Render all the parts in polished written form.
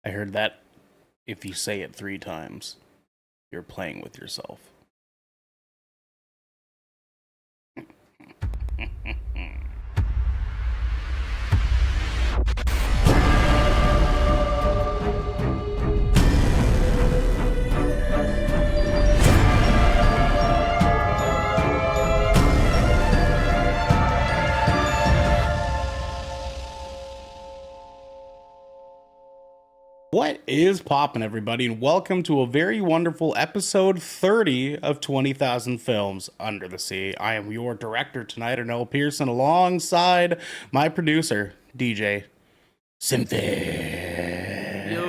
I heard that if you say it 3 times, you're playing with yourself. What is poppin', everybody, and welcome to a very wonderful episode 30 of 20,000 Films Under the Sea. I am your director tonight, Arnell Pearson, alongside my producer, DJ Cynthia. Yo,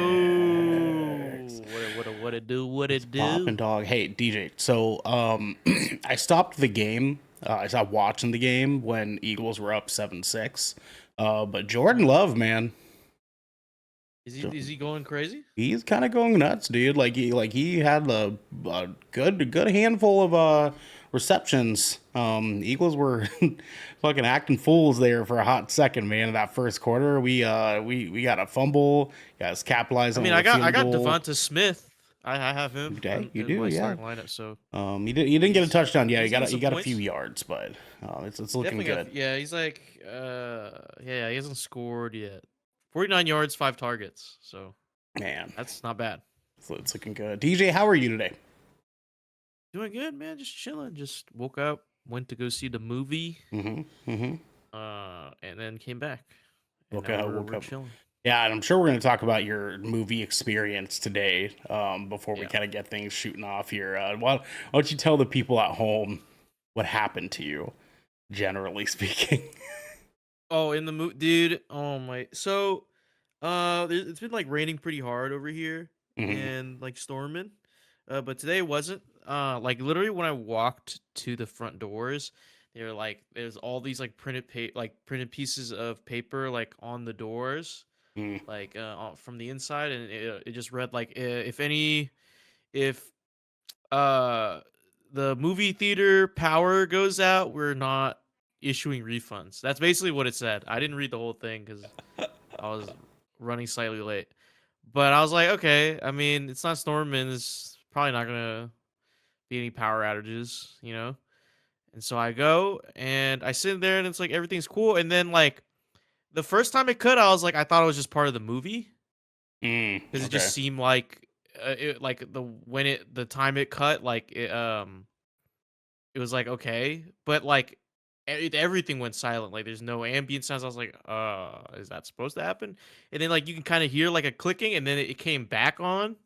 what it do? What it do? Poppin' dog. Hey, DJ. So, I stopped the game. I stopped watching the game when Eagles were up 7-6. But Jordan Love, man. Is he going crazy? He's kind of going nuts, dude. He had a good handful of receptions. Eagles were fucking acting fools there for a hot second, man. In that first quarter, we got a fumble. Guys capitalizing. I mean, I got Devonta Smith. I have him. You do, my yeah. starting lineup, so you didn't get a touchdown. Yeah, you got a points. few yards, but it's looking good. He's like, he hasn't scored yet. 49 yards, 5 targets. So, man, that's not bad. So it's looking good. DJ, how are you today? Doing good, man. Just chilling. Just woke up, went to go see the movie, and then came back. Woke up. Chilling. Yeah, and I'm sure we're going to talk about your movie experience today before we kind of get things shooting off here. Why don't you tell the people at home what happened to you, generally speaking? Oh, in the movie, dude. Oh my. So, it's been like raining pretty hard over here and like storming. But today it wasn't. Like literally when I walked to the front doors, there's all these like printed pieces of paper like on the doors, like from the inside, and it just read like if the movie theater power goes out, we're not issuing refunds. That's basically what it said. I didn't read the whole thing because I was running slightly late. But I was like, okay, I mean, it's not storming. It's probably not going to be any power outages, you know? And so I go and I sit there and it's like everything's cool. And then like the first time it cut, I was like, I thought it was just part of the movie. Because it just seemed like the time it cut, like it was like, okay. But like everything went silent. Like there's no ambient sounds. I was like, is that supposed to happen? And then like you can kind of hear like a clicking, and then it came back on. And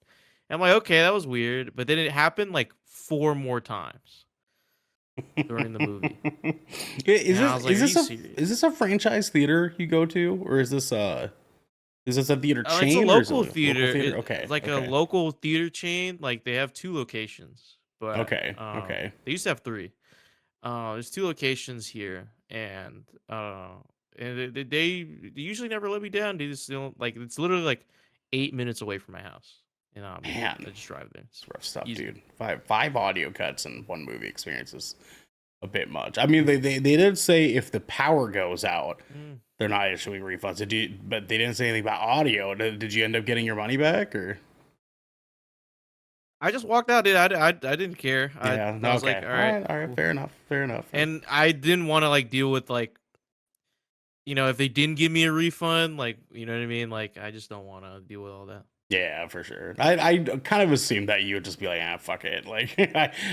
I'm like, okay, that was weird. But then it happened like 4 more times during the movie. Is this a franchise theater you go to, or is this a theater chain? It's a local theater. Local theater? Okay, it's like a local theater chain. Like they have 2 locations. But okay. They used to have 3. There's 2 locations here, and they usually never let me down. They just don't like. It's literally like 8 minutes away from my house, and man, I just drive there. It's rough stuff, dude. Five audio cuts in one movie experience is a bit much. I mean, they did say if the power goes out, they're not issuing refunds. But they didn't say anything about audio. Did you end up getting your money back, or? I just walked out, dude. I didn't care. Yeah, I was like, all right, cool. Fair enough. And I didn't want to like deal with like, if they didn't give me a refund, like, you know what I mean? Like, I just don't want to deal with all that. Yeah, for sure. I kind of assumed that you would just be like, fuck it. Like,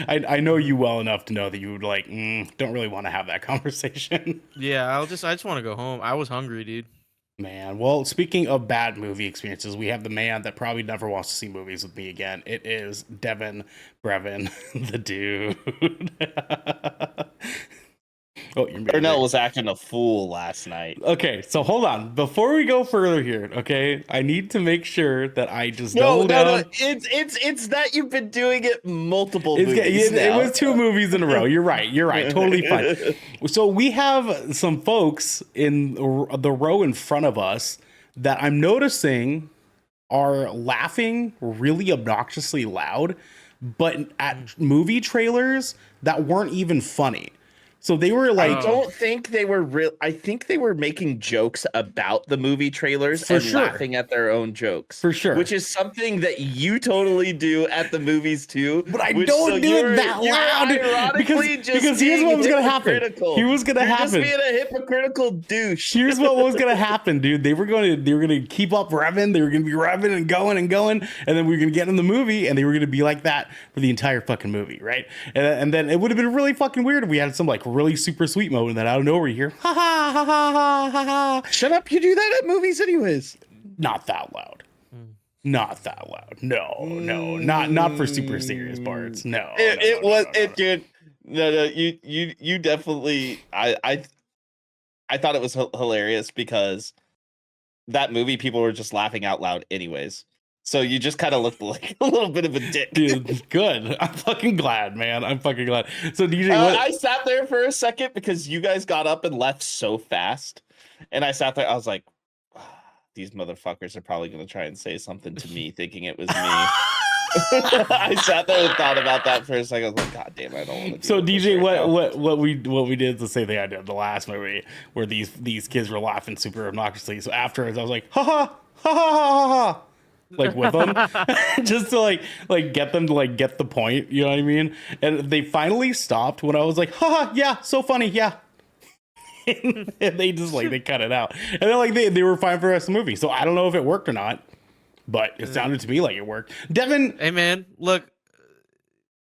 I know you well enough to know that you would like, don't really want to have that conversation. Yeah, I just want to go home. I was hungry, dude. Man, well, speaking of bad movie experiences, we have the man that probably never wants to see movies with me again. It is Devin Brevin, the dude. Arnell was acting a fool last night. Okay, so hold on. Before we go further here, okay, I need to make sure that I just No. It's that you've been doing it multiple movies now. It was 2 movies in a row. You're right. Totally fine. So we have some folks in the row in front of us that I'm noticing are laughing really obnoxiously loud, but at movie trailers that weren't even funny. So they were like, I don't think they were real. I think they were making jokes about the movie trailers For and sure. laughing at their own jokes. For sure. Which is something that you totally do at the movies too. But I don't do it that loud because here's what was gonna happen. Here was gonna happen. Just being a hypocritical douche. Here's what was gonna happen, dude. They were gonna keep up revving. They were gonna be revving and going, and then we were gonna get in the movie, and they were gonna be like that for the entire fucking movie, right? And then it would have been really fucking weird if we had some like really super sweet moment, and then out of nowhere you hear ha ha ha ha ha ha ha. Shut up! You do that at movies, anyways. Not that loud. Not that loud. No, not for super serious parts. No, dude. No, you definitely. I thought it was hilarious because that movie people were just laughing out loud, anyways. So you just kind of looked like a little bit of a dick. Dude, good. I'm fucking glad, man. I'm fucking glad. So DJ, I sat there for a second because you guys got up and left so fast, and I sat there. I was like, these motherfuckers are probably going to try and say something to me thinking it was me. I sat there and thought about that for a second. I was like, God damn, I don't want to. So DJ, what we did is the same thing I did the last movie where these kids were laughing super obnoxiously. So afterwards I was like, ha ha ha ha ha ha. Like with them just to like get them to like get the point, you know what I mean? And they finally stopped when I was like, haha, yeah, so funny, yeah. And they just like they cut it out, and then like they were fine for the rest of the movie. So I don't know if it worked or not, but it sounded to me like it worked. Devin, hey man, look,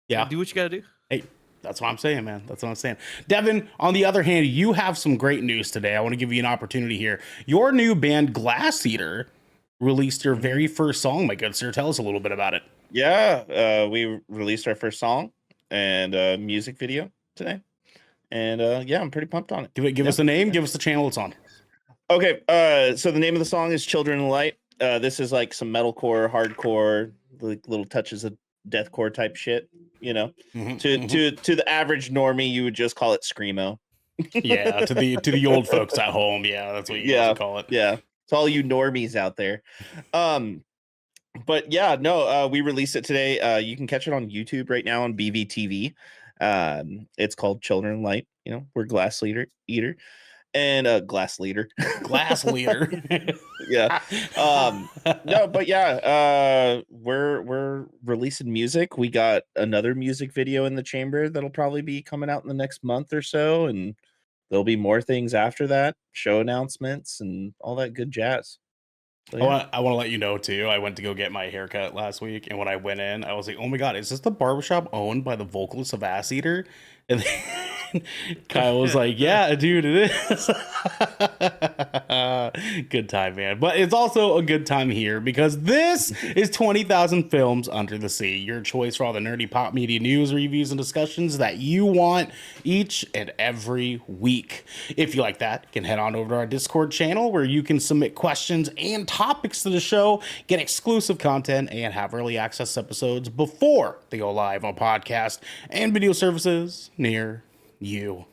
yeah, do what you gotta do. Hey, that's what I'm saying, man. That's what I'm saying. Devin, on the other hand, you have some great news today. I want to give you an opportunity here. Your new band Glass Eater released your very first song, my good sir. Tell us a little bit about it. Yeah, we released our first song and music video today, and yeah, I'm pretty pumped on it. Give us a name, give us the channel it's on. Okay, so the name of the song is Children in Light. This is like some metalcore, hardcore, like little touches of deathcore type shit, you know. To the average normie, you would just call it screamo. Yeah, to the old folks at home, yeah, that's what you guys would call it. Yeah. To all you normies out there. But yeah, no, we released it today. You can catch it on YouTube right now on BVTV. It's called Children in Light. You know, we're Glass Eater and Glass Leader. Glass Leader. Yeah. No, but yeah, we're releasing music. We got another music video in the chamber that'll probably be coming out in the next month or so, and there'll be more things after that, show announcements and all that good jazz. So, yeah. I want to let you know too. I went to go get my haircut last week, and when I went in, I was like, "Oh my god, is this the barbershop owned by the vocalist of Ass Eater?" And then Kyle was like, "Yeah, dude, it is." Good time, man. But it's also a good time here because this is 20,000 Films Under the Sea, your choice for all the nerdy pop media news, reviews, and discussions that you want each and every week. If you like that, you can head on over to our Discord channel where you can submit questions and topics to the show, get exclusive content, and have early access episodes before they go live on podcast and video services near you.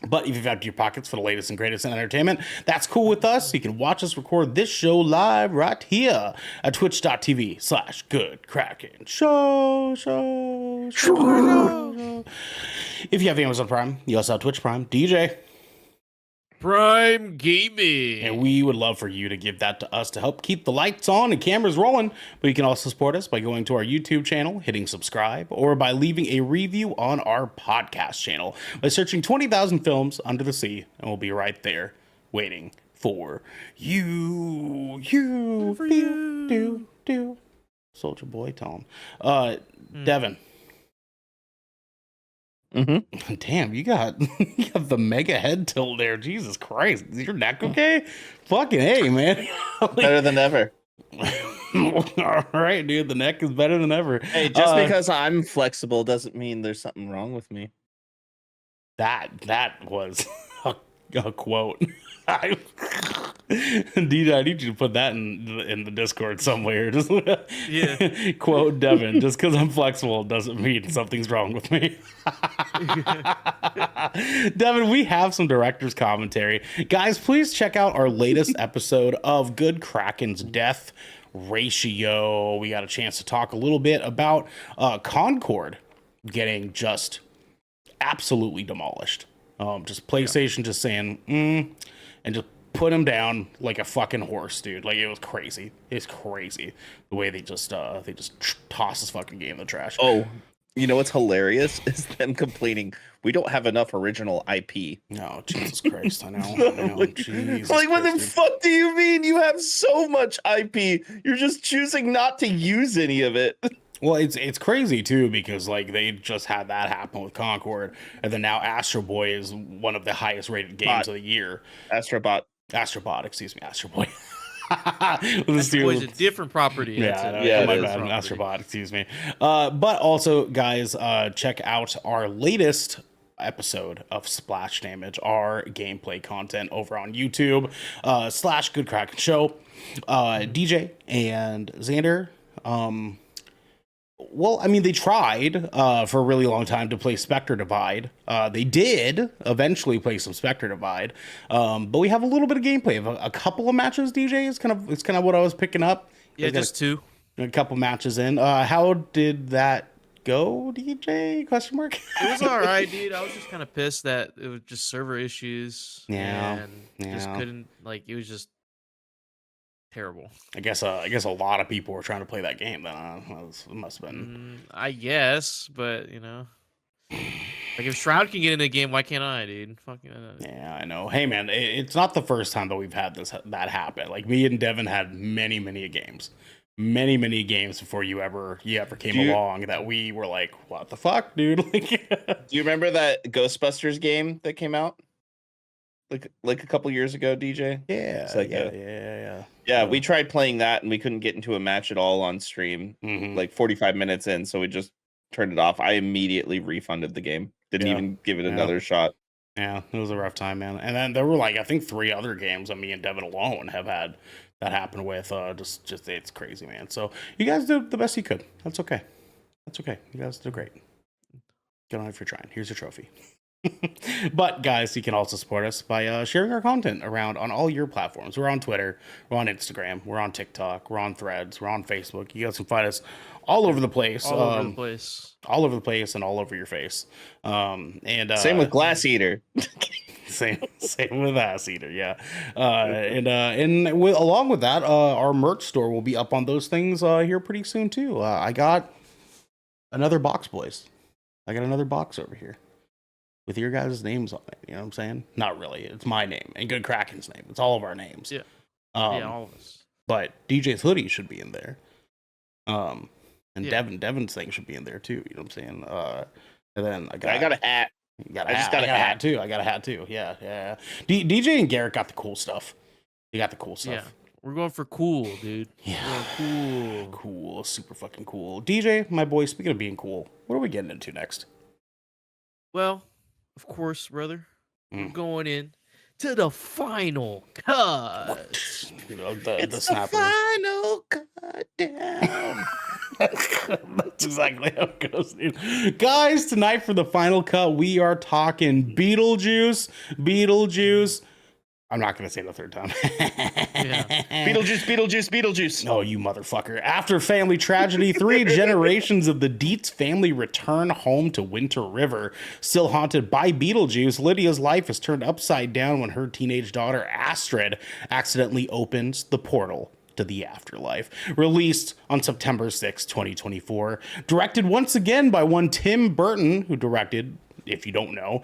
But if you've emptied your pockets for the latest and greatest in entertainment, that's cool with us. You can watch us record this show live right here at twitch.tv/goodkraken show. If you have Amazon Prime, you also have Twitch Prime. DJ Prime Gaming. And we would love for you to give that to us to help keep the lights on and cameras rolling. But you can also support us by going to our YouTube channel, hitting subscribe, or by leaving a review on our podcast channel by searching 20,000 Films Under the Sea, and we'll be right there waiting for you. Soldier Boy Tom. Devin. Mm-hmm. Damn, you got the mega head tilt there. Jesus Christ. Is your neck okay? Fucking hey, man. Better than ever. All right, dude. The neck is better than ever. Hey, just because I'm flexible doesn't mean there's something wrong with me. That was a quote. DJ, I need you to put that in the Discord somewhere. Just yeah. Quote Devin. Just because I'm flexible doesn't mean something's wrong with me. Devin, we have some director's commentary. Guys, please check out our latest episode of Good Kraken's Death Ratio. We got a chance to talk a little bit about Concord. getting just absolutely demolished. Just PlayStation just saying, and just put him down like a fucking horse, dude. Like, it was crazy. It's crazy the way they just toss this fucking game in the trash. Oh, you know what's hilarious is them complaining we don't have enough original IP. No, Jesus Christ, I know. like, Jesus like what the Christ, fuck do you mean? You have so much IP. You're just choosing not to use any of it. well, it's crazy too, because like they just had that happen with Concord, and then now Astro Boy is one of the highest rated games of the year. Astrobot, excuse me, Astro Boy. Astro Boy is a different property. Yeah, my bad, Astrobot, excuse me. But also, guys, check out our latest episode of Splash Damage, our gameplay content over on YouTube / Good Kraken Show. DJ and Xander, well, I mean, they tried for a really long time to play Spectre Divide. They did eventually play some Spectre Divide, but we have a little bit of gameplay of a couple of matches. DJ is kind of what I was picking up. Yeah, just two. A couple matches in. How did that go, DJ? Question mark. It was all right, dude. I was just kind of pissed that it was just server issues. Yeah, and just couldn't, like, it was just terrible. I guess a lot of people were trying to play that game. Then it must have been. I guess, but you know, like if Shroud can get in a game, why can't I, dude? Fucking. Yeah, I know. Hey, man, it's not the first time that we've had that happen. Like, me and Devin had many games. Many games before you ever came along that we were like, what the fuck, dude? Like, do you remember that Ghostbusters game that came out like a couple years ago, DJ? Yeah, it's like yeah. We tried playing that and we couldn't get into a match at all on stream. Like 45 minutes in, so we just turned it off. I immediately refunded the game. Didn't even give it another shot. Yeah, it was a rough time, man. And then there were like, I think 3 other games that me and Devin alone have had that happen with. Just it's crazy, man. So you guys did the best you could. That's okay. You guys did great. Good on you for trying. Here's your trophy. But guys, you can also support us by sharing our content around on all your platforms. We're on Twitter, we're on Instagram, we're on TikTok, we're on Threads, we're on Facebook. You guys can find us all over the place. All over the place and all over your face. And same with Glass Eater. same with Ass Eater, yeah. Along with that, our merch store will be up on those things here pretty soon too. I got another box, boys. I got another box over here with your guys' names on it. You know what I'm saying? Not really. It's my name and Good Kraken's name. It's all of our names. Yeah. All of us. But DJ's hoodie should be in there. And Devin's thing should be in there too. You know what I'm saying? And then I got a hat. I got a hat too. I got a hat too. Yeah. DJ and Garrett got the cool stuff. You got the cool stuff. Yeah. We're going for cool, dude. Yeah. Cool. Super fucking cool. DJ, my boy, speaking of being cool, what are we getting into next? Well, of course, brother. We're going in to the final cut. It's the final cut down. That's exactly how it goes, dude. Guys, tonight for the final cut, we are talking Beetlejuice. I'm not going to say it the third time. Beetlejuice. Oh, you motherfucker. After family tragedy, 3 generations of the Dietz family return home to Winter River. Still haunted by Beetlejuice, Lydia's life is turned upside down when her teenage daughter, Astrid, accidentally opens the portal to the afterlife. Released on September 6, 2024. Directed once again by one Tim Burton, who directed, if you don't know,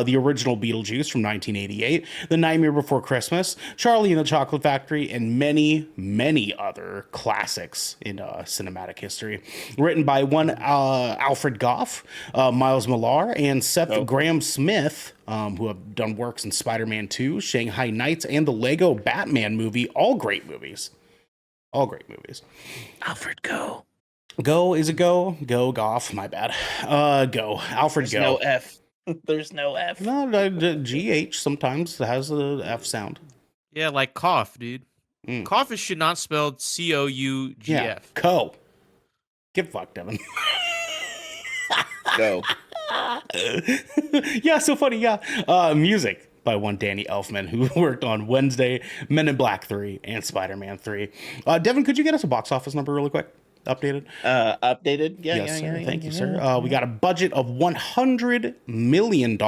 the original Beetlejuice from 1988, The Nightmare Before Christmas, Charlie and the Chocolate Factory, and many other classics in cinematic history. Written by one Alfred Goff, Miles Millar, and Seth Grahame-Smith, who have done works in Spider-Man 2, Shanghai Nights, and the Lego Batman movie. All great movies. Alfred, go. Go, is it go? Go, Goff, my bad. Go. Alfred, There's go. no F. There's no F. No, GH sometimes has the F sound. Yeah, like cough, dude. Cough should not spelled COUGF. Yeah, co. Get fucked, Devin. Go. Yeah, so funny, yeah. Music by one Danny Elfman, who worked on Wednesday, Men in Black 3, and Spider-Man 3. Devin, could you get us a box office number really quick? updated? Updated. Yeah, Yes, yeah, sir. yeah, Thank yeah, you, sir. yeah. We got a budget of $100 million.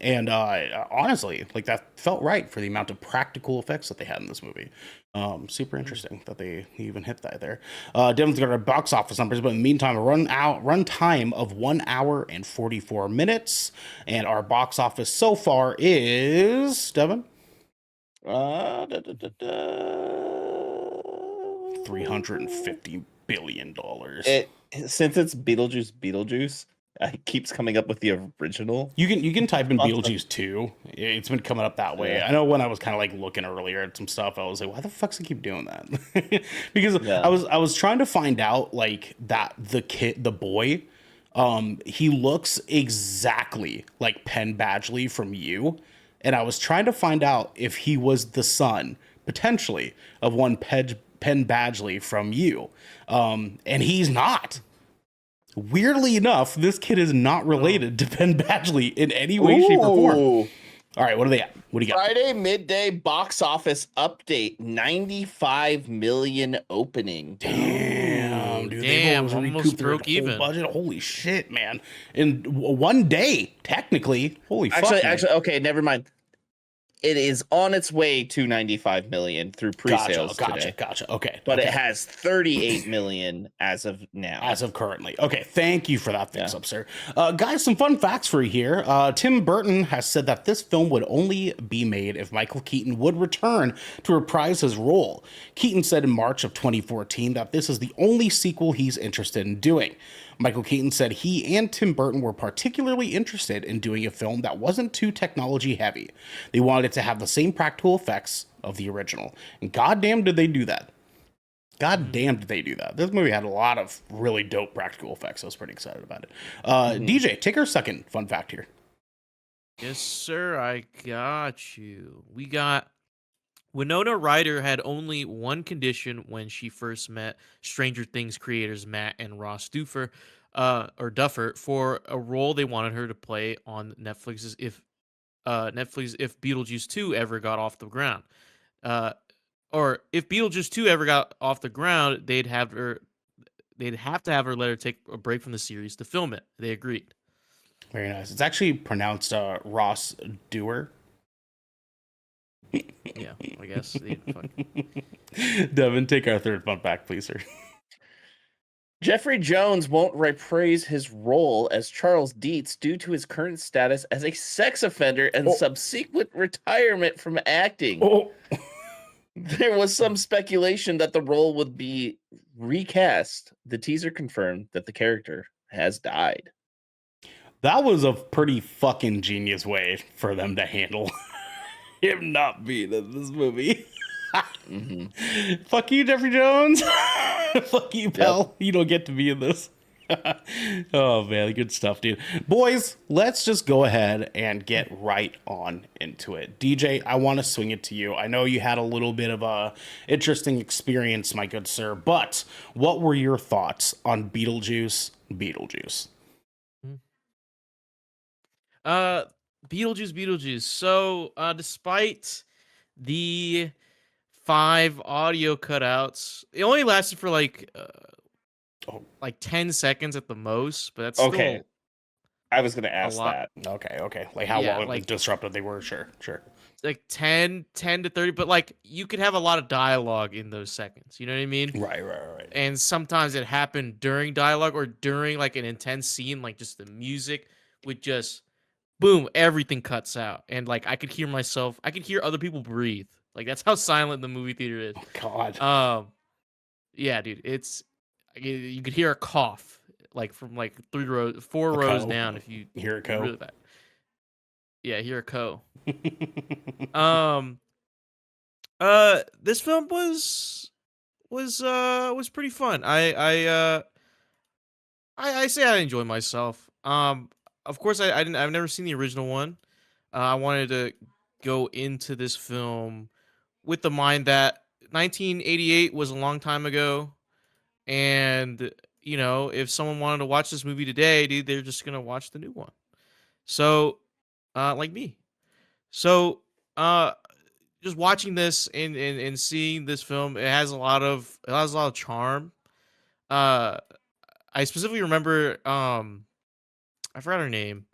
And honestly, like that felt right for the amount of practical effects that they had in this movie. Super interesting that they even hit that there. Devin's got our box office numbers, but in the meantime, a run time of 1 hour and 44 minutes. And our box office so far is, Devin? $350 billion. Since it's Beetlejuice, it keeps coming up with the original. You can type in Beetlejuice 2. It's been coming up that way. Yeah. I know when I was kind of like looking earlier at some stuff, I was like, why the fuck does it keep doing that? Because Yeah. I was trying to find out like that the boy, he looks exactly like Penn Badgley from You. And I was trying to find out if he was the son, potentially, of one Penn Badgley from You. And he's not. Weirdly enough, this kid is not related to Penn Badgley in any way, shape, or form. Ooh. All right, what are they at? What do you got? Friday midday box office update: 95 million opening. Damn, dude. Damn, They've almost almost recouped their broke whole even. budget. Holy shit, man. In one day, technically. Holy fuck, man. Actually, okay, never mind. It is on its way to 95 million through pre-sales today. Gotcha. Okay. But okay. it has 38 million as of now. As of currently. Okay, thank you for that fix up, sir. Guys, some fun facts for you here. Tim Burton has said that this film would only be made if Michael Keaton would return to reprise his role. Keaton said in March of 2014 that this is the only sequel he's interested in doing. Michael Keaton said he and Tim Burton were particularly interested in doing a film that wasn't too technology heavy. They wanted it to have the same practical effects of the original. And goddamn did they do that. God damn did they do that. This movie had a lot of really dope practical effects. I was pretty excited about it. DJ, take our second fun fact here. Yes, sir. I got you. We got Winona Ryder had only one condition when she first met Stranger Things creators Matt and Ross Duffer, for a role they wanted her to play on Netflix's if Beetlejuice 2 ever got off the ground. Or if Beetlejuice 2 ever got off the ground, they'd have to have her let her take a break from the series to film it. They agreed. Very nice. It's actually pronounced Ross Dewar. Yeah, I guess. Devin, take our third fun fact, please, sir. Jeffrey Jones won't reprise his role as Charles Dietz due to his current status as a sex offender and subsequent retirement from acting. There was some speculation that the role would be recast. The teaser confirmed that the character has died. That was a pretty fucking genius way for them to handle him not being in this movie. Fuck you, Jeffrey Jones. Fuck you, pal. You don't get to be in this. Oh, man. Good stuff, dude. Boys, let's just go ahead and get right on into it. DJ, I want to swing it to you. I know you had a little bit of a interesting experience, my good sir, but what were your thoughts on Beetlejuice? Beetlejuice. So, despite the 5 audio cutouts, it only lasted for like 10 seconds at the most, but that's okay. Still I was going to ask that. Okay. Like how long disruptive they were? Sure. Like 10 to 30, but like you could have a lot of dialogue in those seconds. You know what I mean? Right. And sometimes it happened during dialogue or during like an intense scene, like just the music would just boom, everything cuts out. And like I could hear other people breathe. Like that's how silent the movie theater is. Oh, God. Yeah, dude, you could hear a cough like from like 4 rows down if you hear a co. Really bad. Yeah, hear a co. This film was pretty fun. I say I enjoy myself. Of course I've never seen the original one. I wanted to go into this film with the mind that 1988 was a long time ago, and you know, if someone wanted to watch this movie today, dude, they're just gonna watch the new one. So, like me. So, just watching this and seeing this film, it has a lot of charm. Uh, I specifically remember I forgot her name,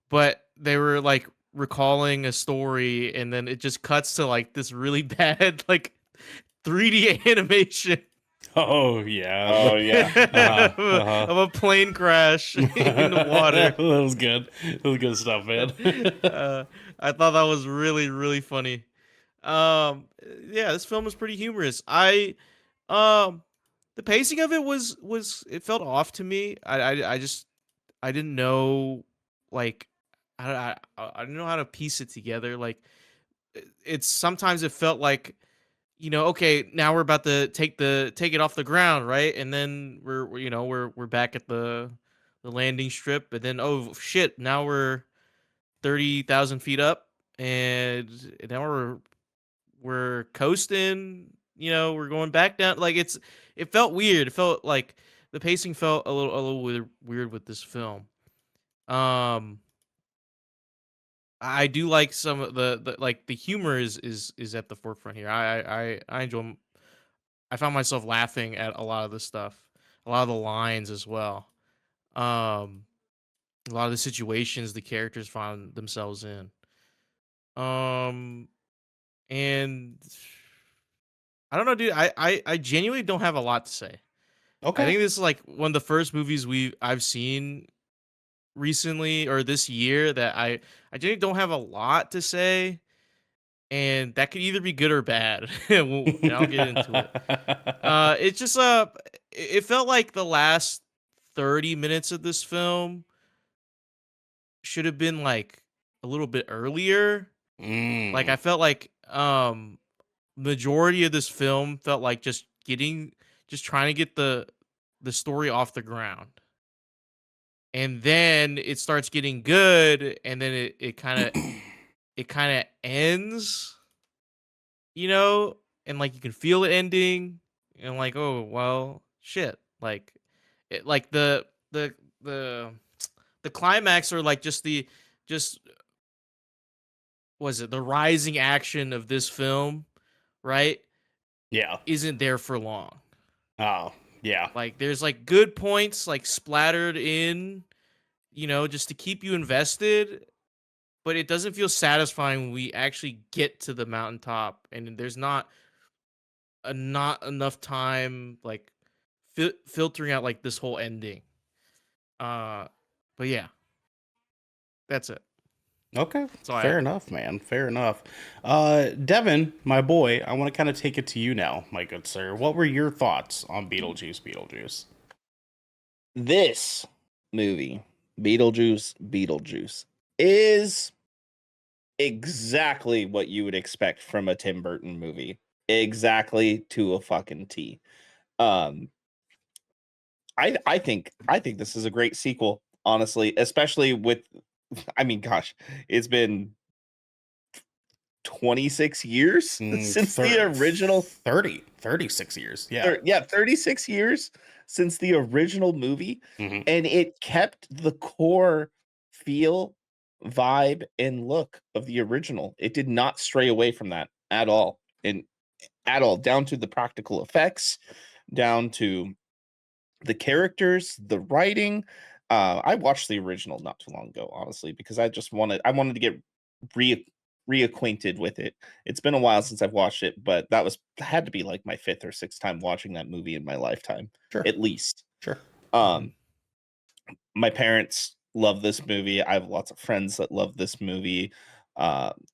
but they were like recalling a story, and then it just cuts to like this really bad like 3D animation Oh yeah. Oh yeah. of a plane crash in the water. That was good. That was good stuff, man. uh, I thought that was really really funny. Um, yeah, this film was pretty humorous. Um, the pacing of it was it felt off to me. I just I didn't know like I didn't know how to piece it together. Like it's sometimes it felt like okay, now we're about to take it off the ground, right? And then we're back at the landing strip, and then oh shit, now we're 30,000 feet up, and now we're coasting. We're going back down. Like it felt weird. It felt like the pacing felt a little weird with this film. Um, I do like some of the like the humor is at the forefront here. I enjoy. I found myself laughing at a lot of the stuff, a lot of the lines as well. Um, a lot of the situations the characters found themselves in. Um, and I don't know, dude. I genuinely don't have a lot to say. I Okay. think this is like one of the first movies I've seen recently or this year that I genuinely don't have a lot to say, and that could either be good or bad. And I'll get into it. It's just it felt like the last 30 minutes of this film should have been like a little bit earlier. Like Mm. I felt like majority of this film felt like just trying to get the story off the ground. And then it starts getting good, and then it kind of ends, and like you can feel it ending, and like, oh well, shit, like it, like the the climax, or like just was it the rising action of this film, right? Yeah. Isn't there for long. Oh, yeah. Like there's like good points like splattered in, just to keep you invested, but it doesn't feel satisfying when we actually get to the mountaintop, and there's not enough time like filtering out like this whole ending. Uh, but yeah, that's it. Okay. That's all I Fair have. enough, man. Fair enough. Devin, my boy, I want to kind of take it to you now, my good sir. What were your thoughts on Beetlejuice? This movie, Beetlejuice, is exactly what you would expect from a Tim Burton movie. Exactly to a fucking T. Um, I think this is a great sequel, honestly, especially with I mean, gosh, it's been 26 years since the original 36 years. Yeah. 36 years since the original movie, Hmm. and it kept the core feel, vibe, and look of the original. It did not stray away from that at all. And at all, down to the practical effects, down to the characters, the writing. I watched the original not too long ago, honestly, because I wanted to get re reacquainted with it. It's been a while since I've watched it, but that had to be like my fifth or sixth time watching that movie in my lifetime, Sure. at least. Sure. Mhm. Um, my parents love this movie. I have lots of friends that love this movie,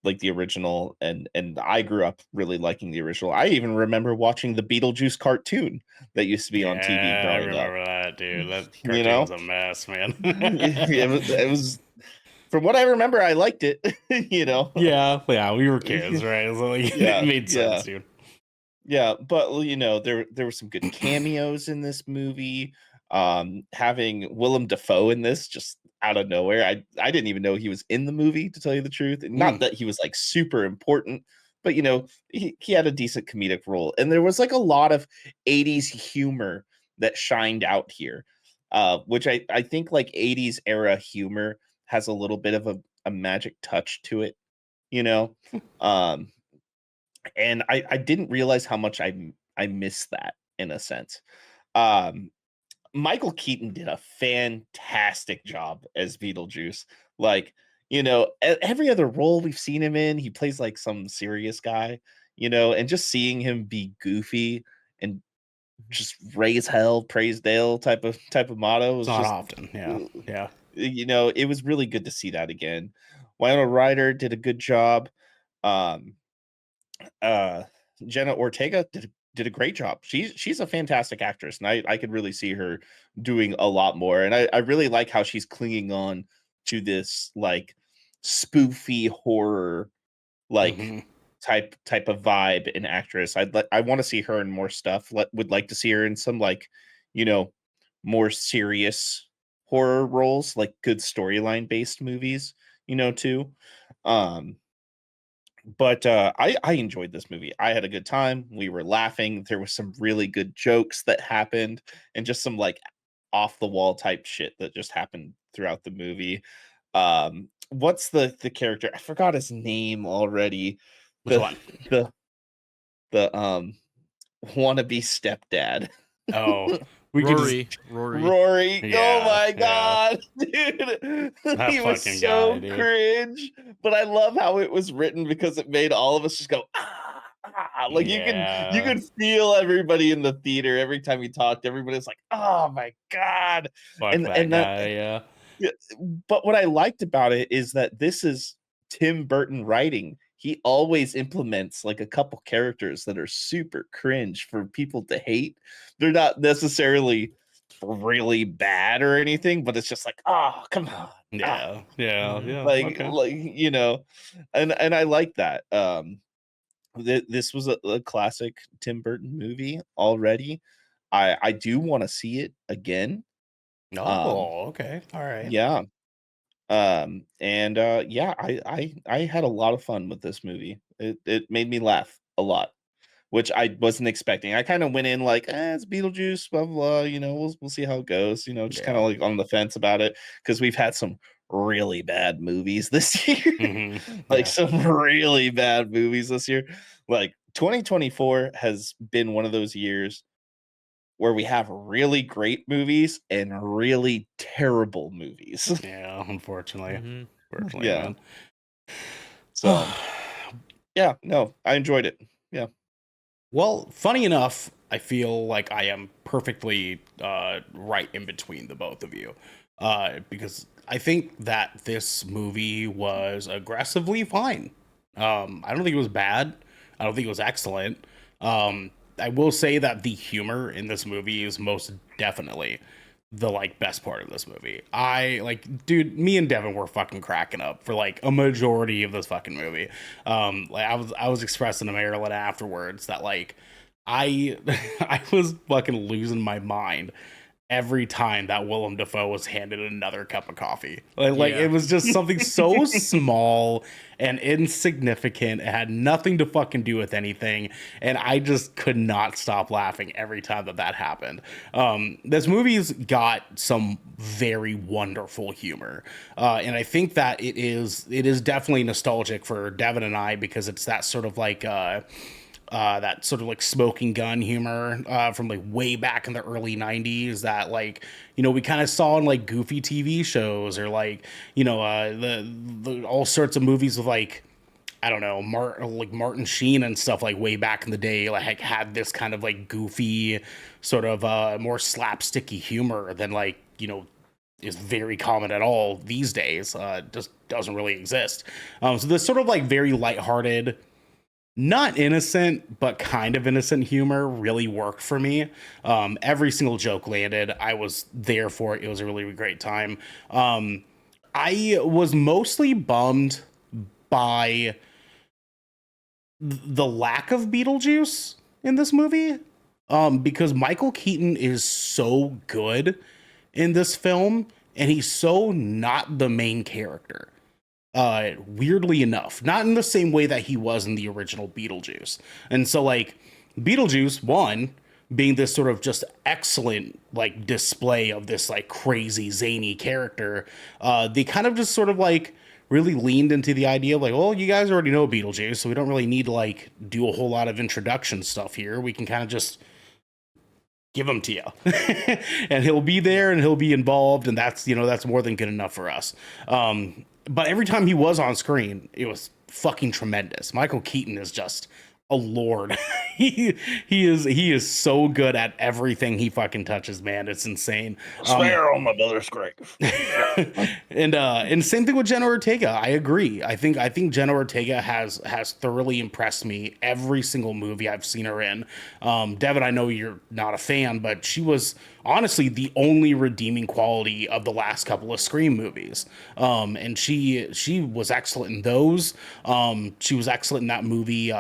like the original, and I grew up really liking the original. I even remember watching the Beetlejuice cartoon that used to be on TV Yeah, I growing up. remember that, dude. That You cartoon know, was a mess, man. it was from what I remember, I liked it. You know, Yeah, yeah, we were kids, right? So like, it yeah, made sense, yeah. dude. Yeah, but well, there were some good cameos in this movie. Having Willem Dafoe in this just out of nowhere. I didn't even know he was in the movie, to tell you the truth. And not Mm. that he was like super important, but he had a decent comedic role. And there was like a lot of 80s humor that shined out here. Which I think like 80s era humor has a little bit of a magic touch to it, you know. Um and I didn't realize how much I missed that in a sense. Um, Michael Keaton did a fantastic job as Beetlejuice. Like, every other role we've seen him in, he plays like some serious guy, and just seeing him be goofy and just raise hell, praise Dale type of motto It's was not just, often. Yeah. Yeah. it was really good to see that again. Winona Ryder did a good job. Um, uh Jenna Ortega did a great job. She's a fantastic actress, and I could really see her doing a lot more. And I really like how she's clinging on to this like spoofy horror like Hmm. type of vibe and actress. I want to see her in more stuff. Would like to see her in some like, you know, more serious horror roles, like good storyline based movies, too. Um but I enjoyed this movie. I had a good time. We were laughing. There was some really good jokes that happened, and just some like off the wall type shit that just happened throughout the movie. What's the character? I forgot his name already. Which The one? the the wannabe stepdad. Oh, we could just Rory. Rory. Oh yeah, my yeah. god, dude. That He was fucking guy, so dude. cringe. But I love how it was written because it made all of us just go, like you Yeah. could feel everybody in the theater every time he talked. Everybody's like, oh my god. Fuck And that and that guy, yeah. yeah, but what I liked about it is that this is Tim Burton writing. He always implements like a couple characters that are super cringe for people to hate. They're not necessarily really bad or anything, but it's just like, oh, come on. Ah, Yeah, yeah, Mhm. yeah. like Okay. like and I like that. This was a classic Tim Burton movie already. I do want to see it again. Um Oh, okay. All right. yeah, and yeah, I had a lot of fun with this movie. It made me laugh a lot, which I wasn't expecting. I kind of went in like, it's Beetlejuice, blah blah, blah, we'll see how it goes, just kind Yeah. of like on the fence about it, because we've had some really bad movies this year. Hmm. Like Yeah. some really bad movies this year. Like 2024 has been one of those years where we have really great movies and really terrible movies. Yeah, unfortunately. Mhm. Unfortunately, Yeah. man. So yeah, no, I enjoyed it. Yeah. Well, funny enough, I feel like I am perfectly right in between the both of you. Because I think that this movie was aggressively fine. I don't think it was bad. I don't think it was excellent. I will say that the humor in this movie is most definitely the like best part of this movie. I like, dude, me and Devin were fucking cracking up for like a majority of this fucking movie. Like I was expressing to Marilyn afterwards that like I I was fucking losing my mind every time that Willem Dafoe was handed another cup of coffee. Like Yeah. it was just something so small and insignificant. It had nothing to fucking do with anything, and I just could not stop laughing every time that happened. This movie's got some very wonderful humor, and I think that it is definitely nostalgic for Devin and I because it's that sort of like. That sort of like smoking gun humor from like way back in the early 90s that like we kind of saw in like goofy TV shows or like the all sorts of movies with like I don't know Martin Sheen and stuff like way back in the day like had this kind of like goofy sort of more slapsticky humor than like is very common at all these days. Just doesn't really exist. So this sort of like very lighthearted, not innocent, but kind of innocent humor really worked for me. Every single joke landed. I was there for it. It was a really great time. I was mostly bummed by the lack of Beetlejuice in this movie. Because Michael Keaton is so good in this film, and he's so not the main character. Weirdly enough, not in the same way that he was in the original Beetlejuice. And so like Beetlejuice one being this sort of just excellent like display of this like crazy zany character, they kind of just sort of like really leaned into the idea of like, well, you guys already know Beetlejuice, so we don't really need to like do a whole lot of introduction stuff here. We can kind of just give him to you and he'll be there and he'll be involved, and that's, you know, that's more than good enough for us. But every time he was on screen, it was fucking tremendous. Michael Keaton is just a lord. he is so good at everything he fucking touches, man. It's insane. Swear on my brother's grave. And same thing with Jenna Ortega. I agree. I think Jenna Ortega has thoroughly impressed me every single movie I've seen her in. Devin, I know you're not a fan, but she was honestly the only redeeming quality of the last couple of Scream movies. And she was excellent in those. She was excellent in that movie.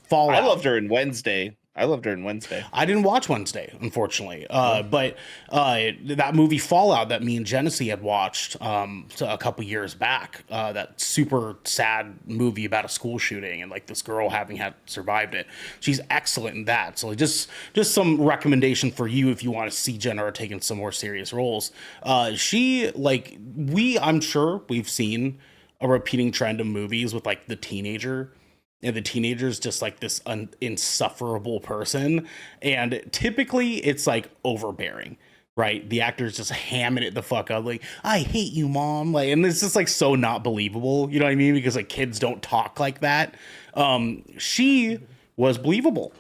Fallout. I loved her in Wednesday. I didn't watch Wednesday, unfortunately. But that movie Fallout that me and Genesee had watched a couple years back, that super sad movie about a school shooting and like this girl having had survived it. She's excellent in that. So just some recommendation for you if you want to see Jenna taking some more serious roles. I'm sure we've seen a repeating trend of movies with like the teenager. And the teenager's just like this insufferable person. And typically it's like overbearing, right? The actor's just hamming it the fuck up. Like, I hate you, mom. Like, and it's just like so not believable. You know what I mean? Because like kids don't talk like that. She was believable.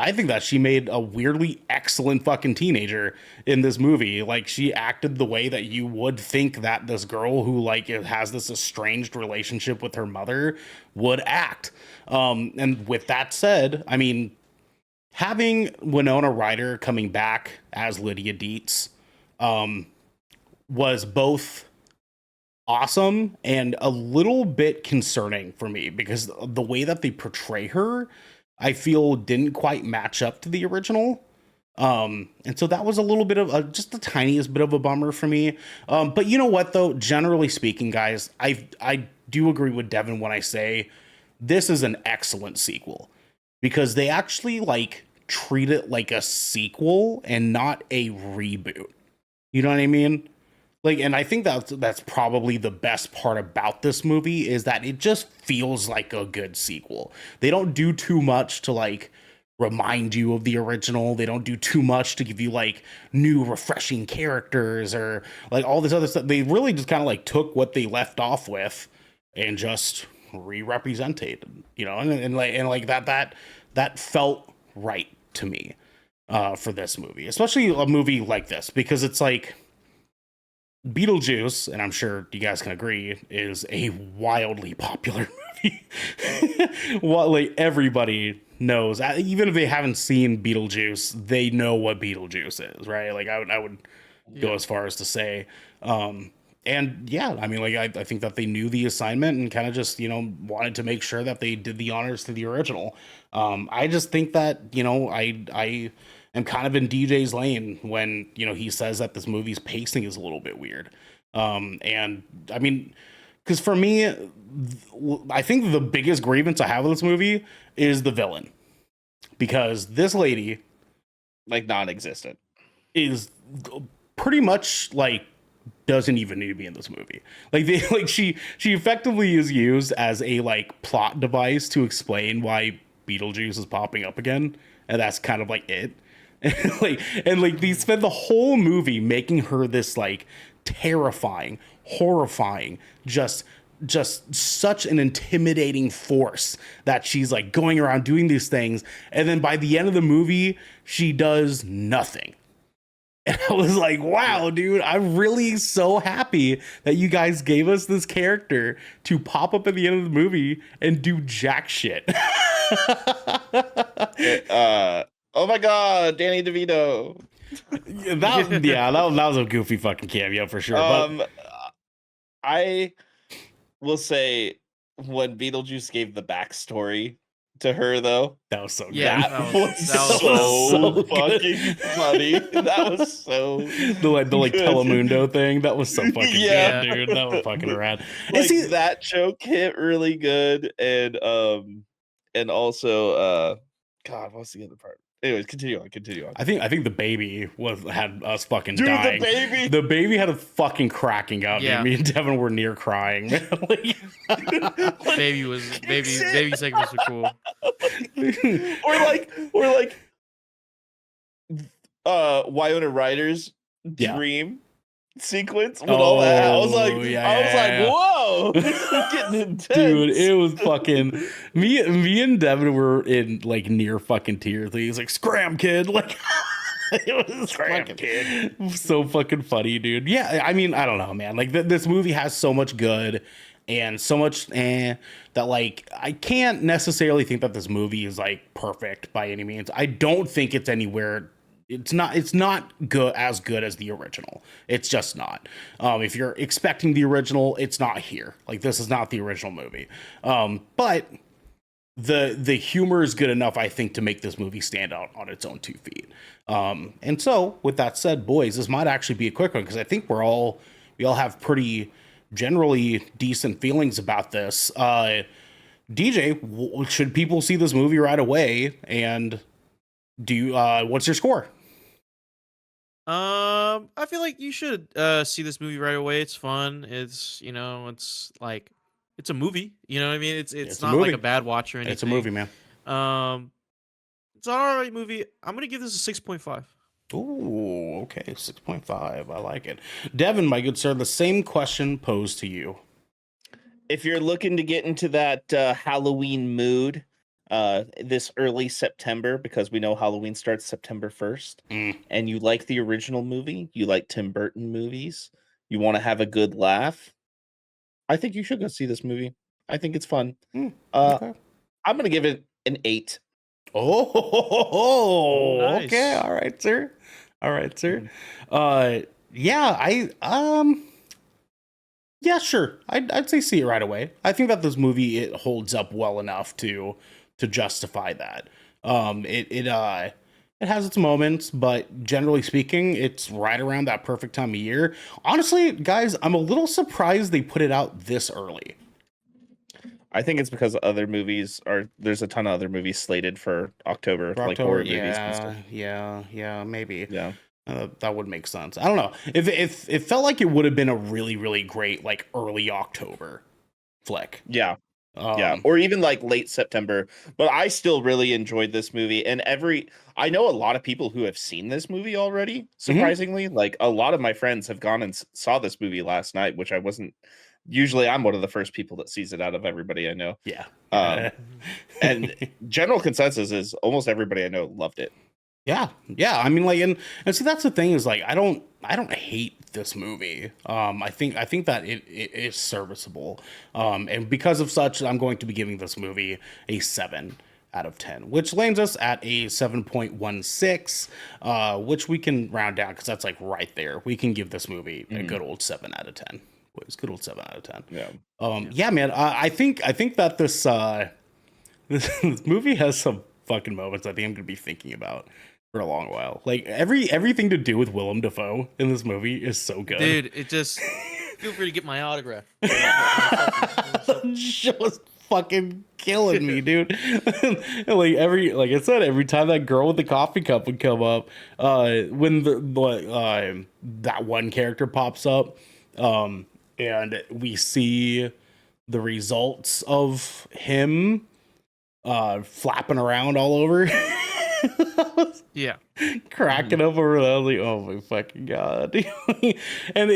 I think that she made a weirdly excellent fucking teenager in this movie. Like, she acted the way that you would think that this girl who like has this estranged relationship with her mother would act. And with that said, I mean, having Winona Ryder coming back as Lydia Dietz was both awesome and a little bit concerning for me, because the way that they portray her, I feel didn't quite match up to the original. And so that was a little bit of just the tiniest bit of a bummer for me. But you know what, though, generally speaking, guys, I do agree with Devin when I say this is an excellent sequel, because they actually like treat it like a sequel and not a reboot. You know what I mean? Like, and I think that's probably the best part about this movie, is that it just feels like a good sequel. They don't do too much to like remind you of the original. They don't do too much to give you like new refreshing characters or like all this other stuff. They really just kind of like took what they left off with and just re-represented, you know, and like that felt right to me for this movie, especially a movie like this, because it's like Beetlejuice, and I'm sure you guys can agree, is a wildly popular movie. What, like, everybody knows, even if they haven't seen Beetlejuice, they know what Beetlejuice is, right? Like, I would go as far as to say, and yeah, I mean, like, I think that they knew the assignment and kind of just, you know, wanted to make sure that they did the honors to the original. I just think that, you know, I am kind of in DJ's lane when, you know, he says that this movie's pacing is a little bit weird. And I mean, because for me, I think the biggest grievance I have with this movie is the villain, because this lady, like, non-existent, is pretty much like doesn't even need to be in this movie. Like, she effectively is used as a like plot device to explain why Beetlejuice is popping up again, and that's kind of like it. and they spend the whole movie making her this like terrifying, horrifying, just such an intimidating force that she's like going around doing these things, and then by the end of the movie she does nothing. And I was like, wow, dude, I'm really so happy that you guys gave us this character to pop up at the end of the movie and do jack shit. Oh my god, Danny DeVito. that was a goofy fucking cameo for sure. But I will say, when Beetlejuice gave the backstory to her, though, that was so good. Yeah, that was so fucking funny. That was so the like good. Telemundo thing. That was so fucking Yeah. good, dude. That was fucking rad. Like, see, that joke hit really good, and also God, what's the other part? Anyways, continue on. I think the baby had us fucking Dude, dying. the baby. The baby had us fucking cracking up. Yeah. Yeah. Me and Devin were near crying. Man. Like, baby segments were cool. or like Winona Ryder's Yeah. dream sequence with all that. I was like, whoa, this is getting intense. Dude, it was fucking me and Devin were in like near fucking tears. He was like, "Scram, kid!" Like, it was fucking kid. So fucking funny, dude. Yeah, I mean, I don't know, man. Like this movie has so much good and so much that like I can't necessarily think that this movie is like perfect by any means. I don't think it's anywhere. It's not good as the original. It's just not. If you're expecting the original, it's not here. Like this is not the original movie. But the humor is good enough, I think, to make this movie stand out on its own 2 feet. And so, with that said, boys, this might actually be a quick one because I think we all have pretty generally decent feelings about this. DJ, should people see this movie right away? And what's your score? I feel like you should see this movie right away. It's fun. It's it's like it's a movie. You know what I mean? It's not like a bad watch or anything. It's a movie, man. It's an alright movie. I'm gonna give this a 6.5. Ooh, okay, 6.5. I like it. Devin, my good sir, the same question posed to you. If you're looking to get into that Halloween mood, this early September, because we know Halloween starts September 1st, and you like the original movie, you like Tim Burton movies, you want to have a good laugh, I think you should go see this movie. I think it's fun. Okay. I'm gonna give it an 8. Oh, nice. Okay. All right, sir. Yeah, sure. I'd say see it right away. I think that this movie, it holds up well enough to justify that. It has its moments, but generally speaking, it's right around that perfect time of year. Honestly, guys, I'm a little surprised they put it out this early. I think it's because there's a ton of other movies slated for October, like horror movies and stuff. Yeah, maybe. Yeah. That would make sense. I don't know. If it felt like it would have been a really, really great like early October flick. Yeah. Or even like late September. But I still really enjoyed this movie. And I know a lot of people who have seen this movie already, surprisingly. Like a lot of my friends have gone and saw this movie last night, which I wasn't. Usually I'm one of the first people that sees it out of everybody I know. Yeah. And general consensus is almost everybody I know loved it. Yeah. I mean, like, and see, that's the thing is like, I don't hate this movie. I think that it is serviceable. And because of such, I'm going to be giving this movie a 7 out of 10, which lands us at a 7.16, which we can round down because that's like right there. We can give this movie a good old 7 out of 10. It's good old 7 out of 10. Yeah. Yeah, man. I think that this movie has some fucking moments I think I'm gonna be thinking about for a long while. Like everything to do with Willem Dafoe in this movie is so good. Dude, it just feel free to get my autograph. The show is fucking killing me, dude. And like I said, every time that girl with the coffee cup would come up, when that one character pops up, and we see the results of him flapping around all over. Yeah. Cracking up over that. I was like, oh my fucking God. And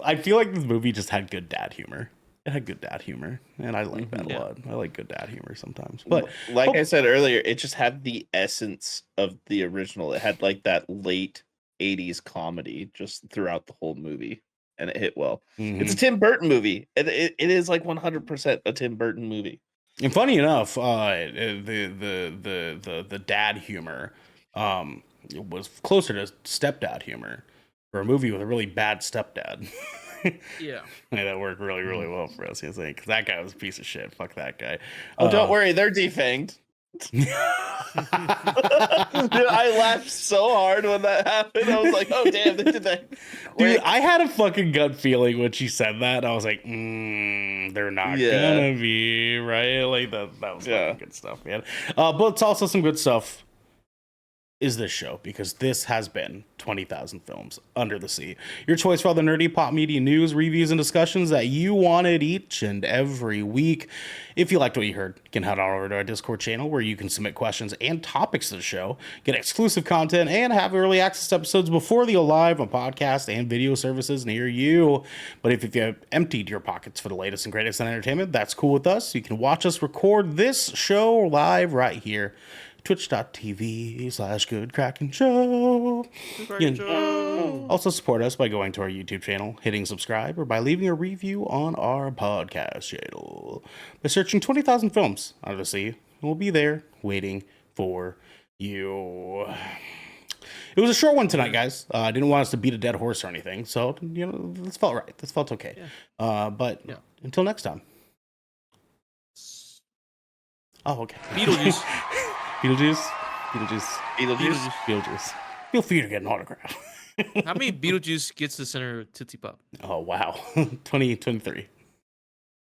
I feel like this movie just had good dad humor. It had good dad humor. And I like that a lot. I like good dad humor sometimes. But like I said earlier, it just had the essence of the original. It had like that late 80s comedy just throughout the whole movie. And it hit well. It's a Tim Burton movie. It is like 100% a Tim Burton movie. And funny enough, the dad humor was closer to stepdad humor for a movie with a really bad stepdad. Yeah, that worked really, really well for us. Because that guy was a piece of shit. Fuck that guy. Oh, don't worry, they're defanged. Dude, I laughed so hard when that happened. I was like, "Oh damn, they did that!" Dude, I had a fucking gut feeling when she said that. I was like, "They're not gonna be right." Like that was fucking good stuff, man. But it's also some good stuff is this show, because this has been 20,000 Films Under the Sea. Your choice for all the nerdy pop media news, reviews, and discussions that you wanted each and every week. If you liked what you heard, you can head on over to our Discord channel where you can submit questions and topics to the show, get exclusive content, and have early access episodes before they go live on podcast and video services near you. But if you've emptied your pockets for the latest and greatest in entertainment, that's cool with us. You can watch us record this show live right here. Twitch.tv/Good Kraken Show. Also support us by going to our YouTube channel, hitting subscribe, or by leaving a review on our podcast channel. By searching 20,000 Films Under the Sea, we'll be there waiting for you. It was a short one tonight, guys. I didn't want us to beat a dead horse or anything, so this felt right. This felt okay. Yeah. But until next time. Oh, okay. Beetlejuice. Beetlejuice. Feel free to get an autograph. How many Beetlejuice gets the center of Tootsie Pop? Oh, wow. 2023.